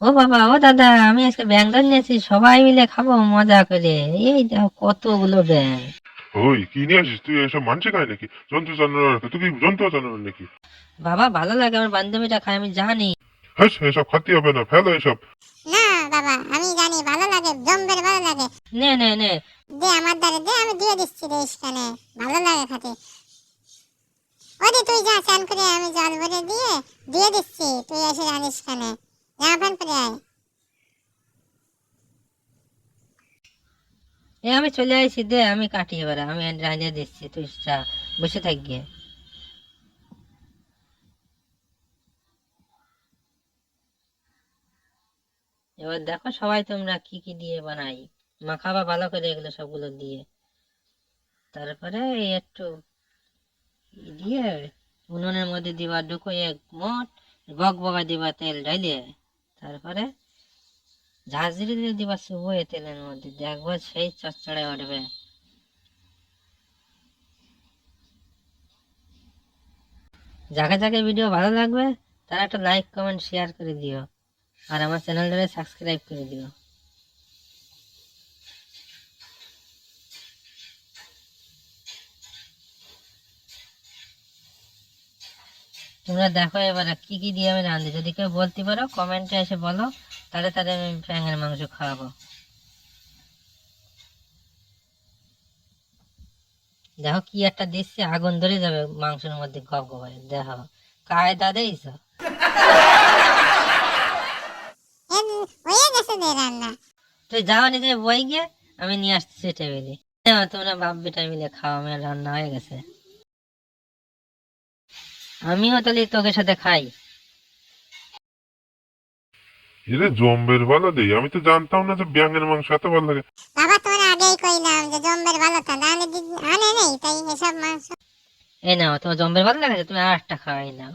ও বাবা, ও দাদা, আমি আজকে ব্যাঙ ধরে নিয়েছি, সবাই মিলে খাবো মজা করে। এই দেখো কতগুলো ব্যাঙ। ওই কি নিয়ে আসিস তুই? এসব মানছে খায় নাকি? জন্তু জানোয়ার তুই কি জন্তু জানোয়ার নাকি? বাবা ভালো লাগে, আমার বান্ধবীটা খায়, আমি জানি। হ্যাঁ, এসব খাতে হবে না, ফেলো এসব। না বাবা, আমি জানি ভালো লাগে, জম্বের ভালো লাগে। নে নে নে। দে আমার দ্বারে দে, আমি দিয়ে দিচ্ছি রে ইস্কানে। ভালো লাগে খেতে। ওরে তুই যা, চান করে আমি জল ভরে দিয়ে দিয়ে দিচ্ছি, তুই এসে রানিস খানে। জামা প্যান্ট পরে আয়। এ আমি চলে আসছি, দে আমি কাটি, এবার আমি রাঁধে দিচ্ছি, তুই যা, বসে থাক গিয়ে। এবার দেখো সবাই তোমরা কি কি দিয়ে বানাই। মাখাবা ভালো করে এগুলো সবগুলো দিয়ে। তারপরে এই একটু দিয়ে উনুনের মধ্যে দিবা, ঢুকিয়ে মোট বক বকা দিবা তেল ঢালিয়ে। তারপরে ঝাঁঝরি দিয়ে দিবা চুবোয়ে তেলের মধ্যে, দেখবো সেই চচ্চড়ে উঠবে। যাকে যাকে ভিডিও ভালো লাগবে তারা একটা লাইক কমেন্ট শেয়ার করে দিও, আর আমার চ্যানেলটাকে সাবস্ক্রাইব করে দিও। তোমরা দেখো এবার কি কি দিয়ে আমি রাঁধি, যদি কেউ বলতে পারো কমেন্টে এসে বলো, তাহলে তাদের আমি ব্যাঙের মাংস খাওয়াবো। দেখো কি একটা দিচ্ছে, আগুন ধরে যাবে মাংসের মধ্যে গপ গপায়, দেখো কায়দা দেইছ। হয়ে গেছে দে রান্না। তুই যাও নিজে বই গিয়ে, আমি নিয়ে আসতেছি টেবিলে। তোমরা বাপ বেটা মিলে খাও, আমার রান্না হয়ে গেছে। আমিও তাহলে তোকে সাথে খাই। এরে জম্বের ভালো দেই, আমি তো জানতাম না যে ব্যাঙের মাংস এত ভালো লাগে। বাবা তোমার আগেই কইলাম যে জম্বের ভালো থাকে, আনে নেই তাই এসব মাংস। এই নাও, তোমার জম্বের ভালো লাগছে, তুমি আর একটা খাওয়াই নাও।